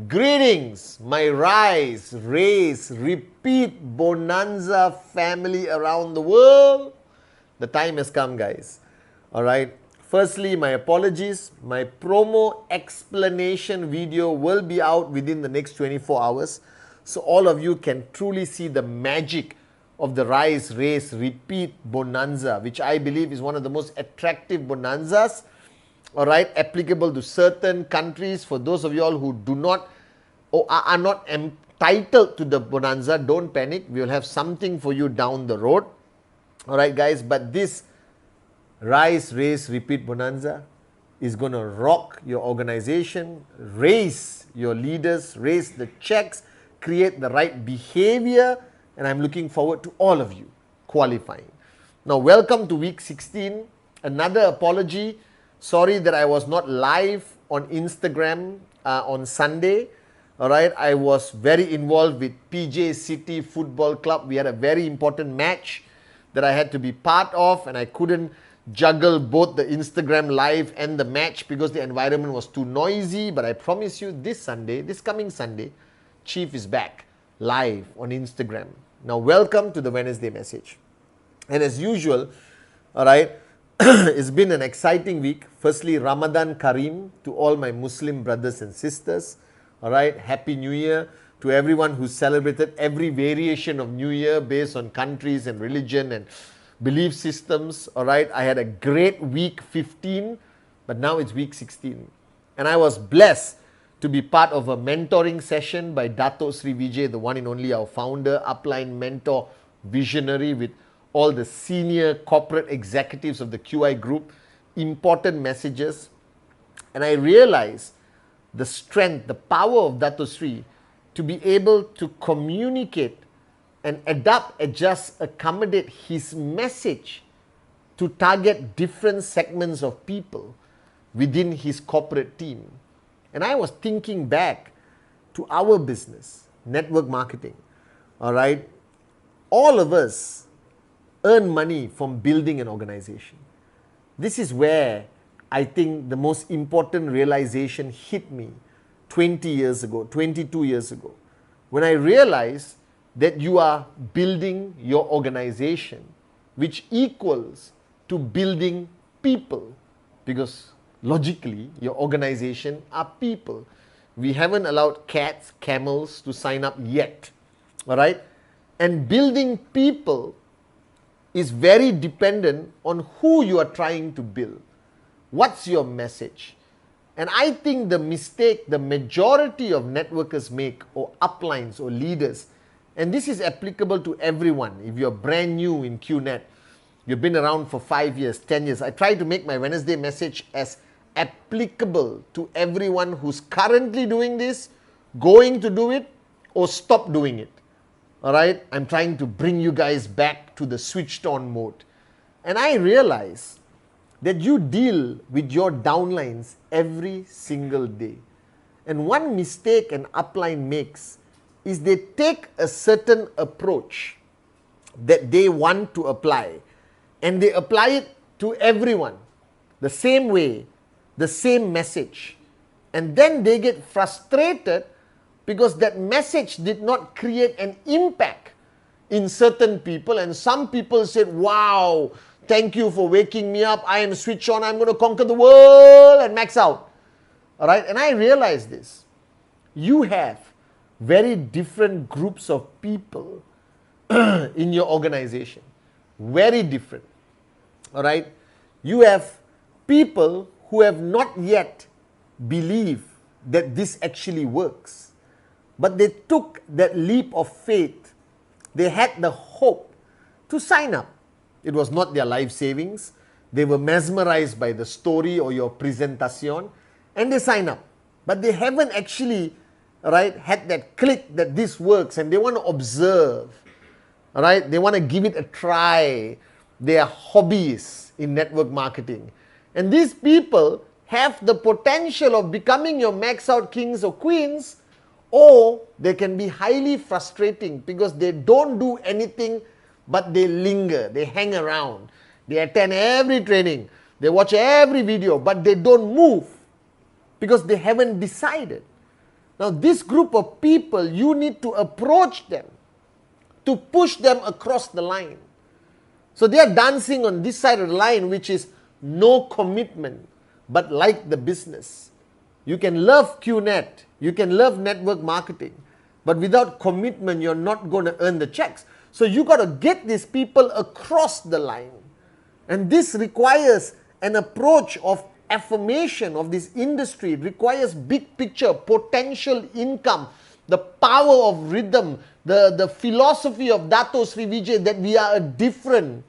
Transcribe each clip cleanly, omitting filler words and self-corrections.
Greetings, my rise, race, repeat bonanza family around the world. The time has come, guys. All right. Firstly, my apologies. My promo explanation video will be out within the next 24 hours. So all of you can truly see the magic of the rise, race, repeat bonanza, which I believe is one of the most attractive bonanzas. All right, applicable to certain countries. For those of you all who do not or are not entitled to the bonanza, don't panic. We will have something for you down the road. All right, guys, but this rise, race, repeat bonanza is going to rock your organization, raise your leaders, raise the checks, create the right behavior, and I'm looking forward to all of you qualifying. Now, welcome to week 16. Another apology. Sorry that I was not live on Instagram on Sunday. All right, I was very involved with PJ City Football Club. We had a very important match that I had to be part of, and I couldn't juggle both the Instagram live and the match because the environment was too noisy. But I promise you, this coming Sunday, Chief is back live on Instagram. Now, welcome to the Wednesday message. And as usual, all right, it's been an exciting week. Firstly, Ramadan Kareem to all my Muslim brothers and sisters. All right, Happy New Year to everyone who celebrated every variation of New Year based on countries and religion and belief systems. All right, I had a great week 15, but now it's week 16. And I was blessed to be part of a mentoring session by Dato Sri Vijay, the one and only our founder, upline mentor, visionary with all the senior corporate executives of the QI group, important messages. And I realized the strength, the power of Dato Sri to be able to communicate and adapt, adjust, accommodate his message to target different segments of people within his corporate team. And I was thinking back to our business, network marketing. All right, all of us earn money from building an organization. This is where I think the most important realization hit me 20 years ago, 22 years ago, when I realized that you are building your organization, which equals to building people, because logically your organization are people. We haven't allowed cats, camels to sign up yet, all right? And building people is very dependent on who you are trying to build. What's your message? And I think the mistake the majority of networkers make, or uplines or leaders, and this is applicable to everyone. If you're brand new in QNet, you've been around for 5 years, 10 years, I try to make my Wednesday message as applicable to everyone who's currently doing this, going to do it, or stop doing it. All right? I'm trying to bring you guys back to the switched on mode. And I realize that you deal with your downlines every single day. And one mistake an upline makes is they take a certain approach that they want to apply, and they apply it to everyone the same way, the same message. And then they get frustrated because that message did not create an impact in certain people, and some people said, wow, thank you for waking me up, I am switched on, I'm going to conquer the world and max out. All right, and I realized this. You have very different groups of people in your organization. Very different. All right, you have people who have not yet believed that this actually works, but they took that leap of faith. They had the hope to sign up. It was not their life savings. They were mesmerized by the story or your presentation and they sign up. But they haven't actually, right, had that click that this works and they want to observe. All right, they want to give it a try. They are hobbyists in network marketing. And these people have the potential of becoming your max out kings or queens, or they can be highly frustrating because they don't do anything but they linger, they hang around. They attend every training, they watch every video, but they don't move because they haven't decided. Now, this group of people, you need to approach them to push them across the line. So they are dancing on this side of the line, which is no commitment, but like the business. You can love QNet, you can love network marketing, but without commitment, you're not going to earn the checks. So you got to get these people across the line. And this requires an approach of affirmation of this industry. It requires big picture, potential income, the power of rhythm, the philosophy of Dato Sri Vijay, that we are a different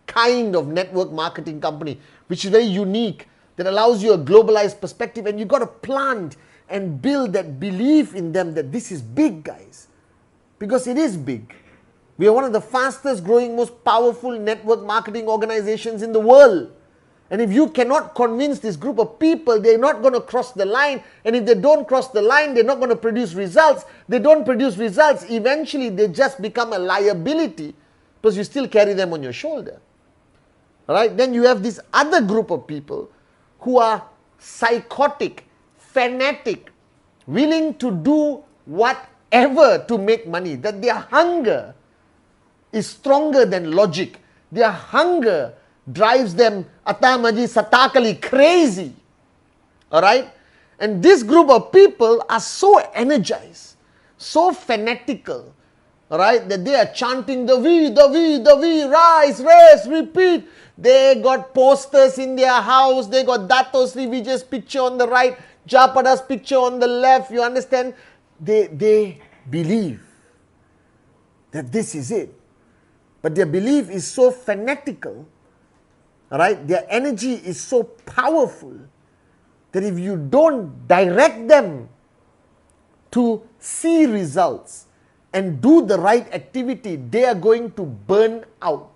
kind of network marketing company, which is very unique, that allows you a globalized perspective. And you got to plant and build that belief in them that this is big, guys. Because it is big. We are one of the fastest growing, most powerful network marketing organizations in the world. And if you cannot convince this group of people, they're not going to cross the line. And if they don't cross the line, they're not going to produce results. They don't produce results. Eventually, they just become a liability because you still carry them on your shoulder. All right? Then you have this other group of people who are psychotic, fanatic, willing to do whatever to make money. That their hunger is stronger than logic. Their hunger drives them atamaji satakali crazy. Alright? And this group of people are so energized, so fanatical, alright, that they are chanting the V, rise, race, repeat. They got posters in their house, they got Dato Sri Vijay's picture on the right, Japada's picture on the left, you understand? They believe that this is it. But their belief is so fanatical, right? Their energy is so powerful that if you don't direct them to see results and do the right activity, they are going to burn out.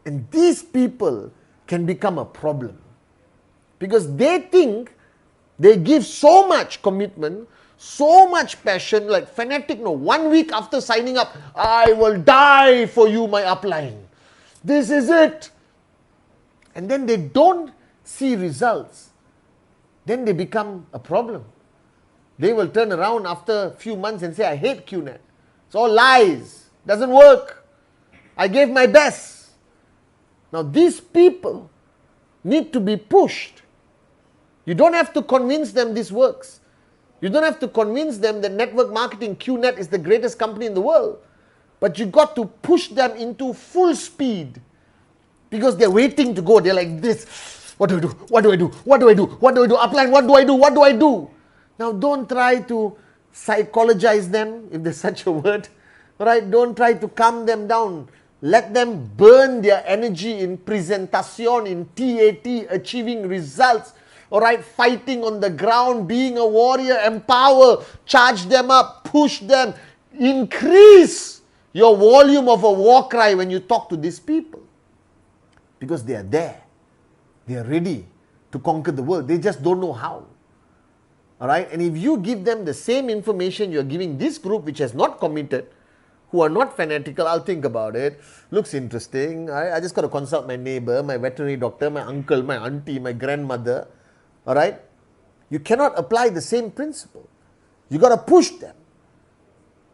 And these people can become a problem because they think they give so much commitment, so much passion, like fanatic. No, 1 week after signing up, I will die for you, my upline. This is it. And then they don't see results. Then they become a problem. They will turn around after a few months and say, I hate QNet. It's all lies. Doesn't work. I gave my best. Now these people need to be pushed. You don't have to convince them this works. You don't have to convince them that network marketing, QNet, is the greatest company in the world. But you got to push them into full speed because they're waiting to go. They're like this. What do I do? What do I do? What do I do? What do I do? Upline, what do I do? What do I do? Now don't try to psychologize them, if there's such a word. Right? Don't try to calm them down. Let them burn their energy in presentation, in TAT, achieving results. Alright, fighting on the ground, being a warrior, empower, charge them up, push them, increase your volume of a war cry when you talk to these people. Because they are there. They are ready to conquer the world. They just don't know how. Alright, and if you give them the same information you're giving this group which has not committed, who are not fanatical, I'll think about it, looks interesting, I just got to consult my neighbor, my veterinary doctor, my uncle, my auntie, my grandmother. Alright, you cannot apply the same principle. You got to push them.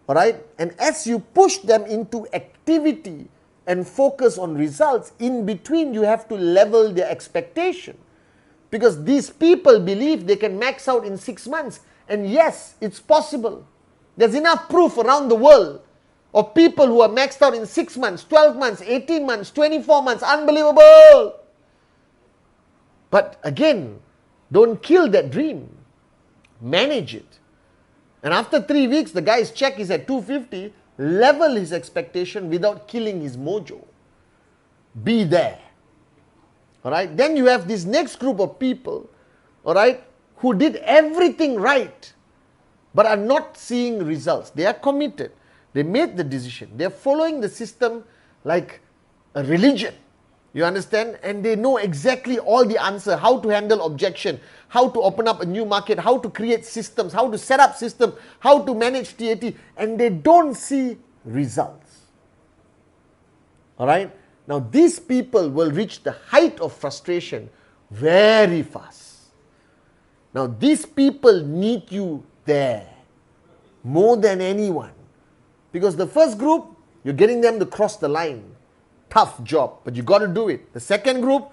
Alright, and as you push them into activity and focus on results, in between you have to level their expectation. Because these people believe they can max out in 6 months. And yes, it's possible. There's enough proof around the world of people who are maxed out in 6 months, 12 months, 18 months, 24 months. Unbelievable! But again, don't kill that dream. Manage it. And after 3 weeks, the guy's check is at 250. Level his expectation without killing his mojo. Be there. All right. Then you have this next group of people, all right, who did everything right, but are not seeing results. They are committed. They made the decision. They are following the system like a religion. You understand? And they know exactly all the answer, how to handle objection, how to open up a new market, how to create systems, how to set up system, how to manage TAT, and they don't see results. All right? Now these people will reach the height of frustration very fast. Now these people need you there more than anyone. Because the first group, you're getting them to cross the line. Tough job, but you got to do it. The second group,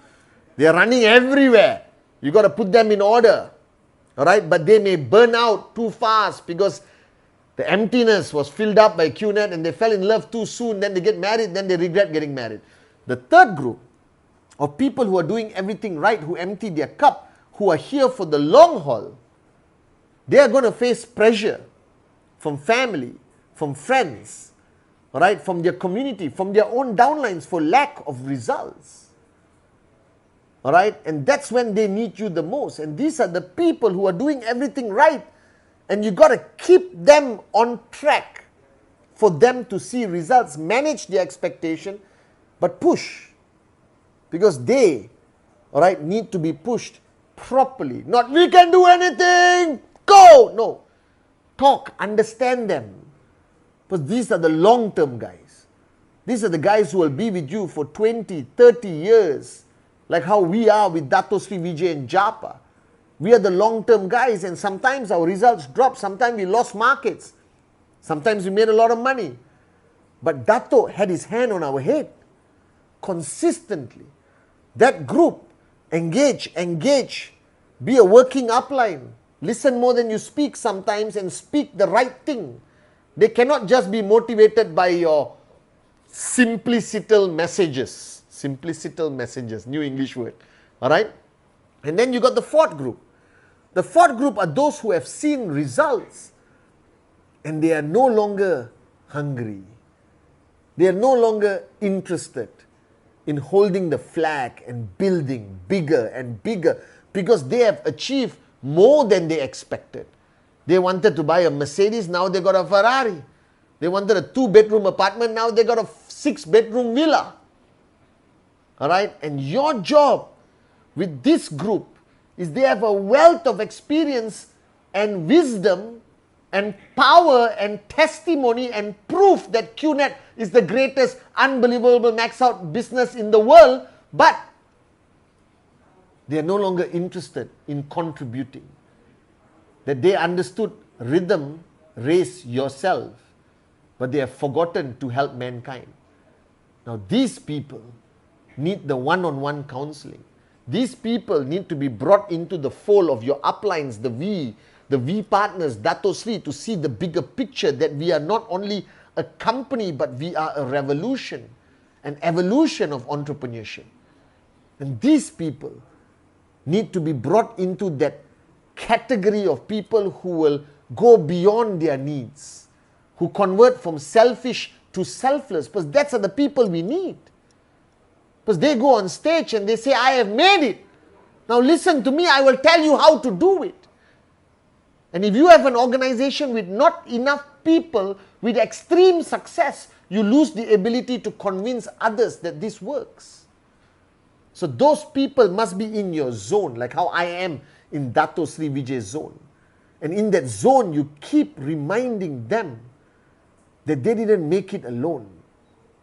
they are running everywhere. You got to put them in order. All right, but they may burn out too fast because the emptiness was filled up by QNet and they fell in love too soon. Then they get married, then they regret getting married. The third group of people who are doing everything right, who empty their cup, who are here for the long haul, they are going to face pressure from family, from friends, all right, from their community, from their own downlines for lack of results. All right, and that's when they need you the most. And these are the people who are doing everything right, and you got to keep them on track for them to see results. Manage their expectation, but push, because they, all right, need to be pushed properly. Not we can do anything, go. No, talk, understand them. Because these are the long-term guys. These are the guys who will be with you for 20, 30 years. Like how we are with Dato Sri Vijay and Japa. We are the long-term guys, and sometimes our results drop. Sometimes we lost markets. Sometimes we made a lot of money. But Dato had his hand on our head consistently. That group, engage. Be a working upline. Listen more than you speak sometimes and speak the right thing. They cannot just be motivated by your simplicital messages. Simplicital messages, new English word. All right? And then you got the fourth group. The fourth group are those who have seen results and they are no longer hungry. They are no longer interested in holding the flag and building bigger and bigger because they have achieved more than they expected. They wanted to buy a Mercedes, now they got a Ferrari. They wanted a 2-bedroom apartment, now they got a 6-bedroom villa. All right? And your job with this group is they have a wealth of experience and wisdom and power and testimony and proof that QNet is the greatest unbelievable max out business in the world, but they are no longer interested in contributing. That they understood rhythm, race yourself, but they have forgotten to help mankind. Now these people need the one-on-one counseling. These people need to be brought into the fold of your uplines, the V partners, Dato Sri, to see the bigger picture that we are not only a company, but we are a revolution, an evolution of entrepreneurship. And these people need to be brought into that category of people who will go beyond their needs, who convert from selfish to selfless, because that's the people we need. Because they go on stage and they say, I have made it. Now listen to me, I will tell you how to do it. And if you have an organization with not enough people with extreme success, you lose the ability to convince others that this works. So those people must be in your zone, like how I am in Dato Sri Vijay zone. And in that zone, you keep reminding them that they didn't make it alone.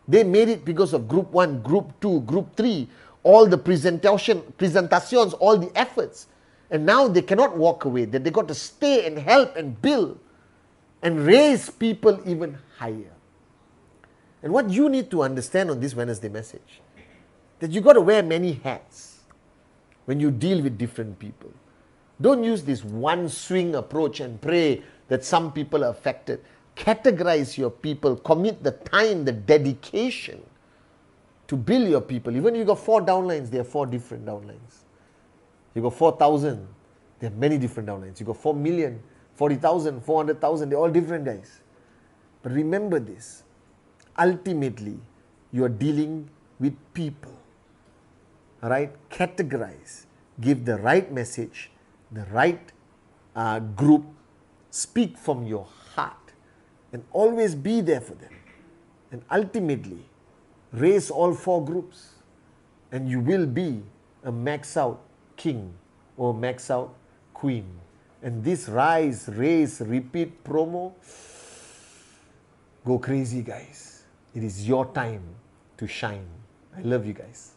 They made it because of group 1, group 2, group 3, all the presentations, all the efforts. And now they cannot walk away, that they got to stay and help and build and raise people even higher. And what you need to understand on this Wednesday message, that you got to wear many hats when you deal with different people. Don't use this one swing approach and pray that some people are affected. Categorize your people, commit the time, the dedication to build your people. Even if you got 4 downlines, there are 4 different downlines. You got 4,000, there are many different downlines. You got 4 million, 40,000, 400,000, they're all different guys. But remember this, ultimately, you are dealing with people. all right, categorize, give the right message, the right group, speak from your heart, and always be there for them. And ultimately, raise all 4 groups, and you will be a max out king or max out queen. And this rise, raise, repeat promo, go crazy, guys. It is your time to shine. I love you guys.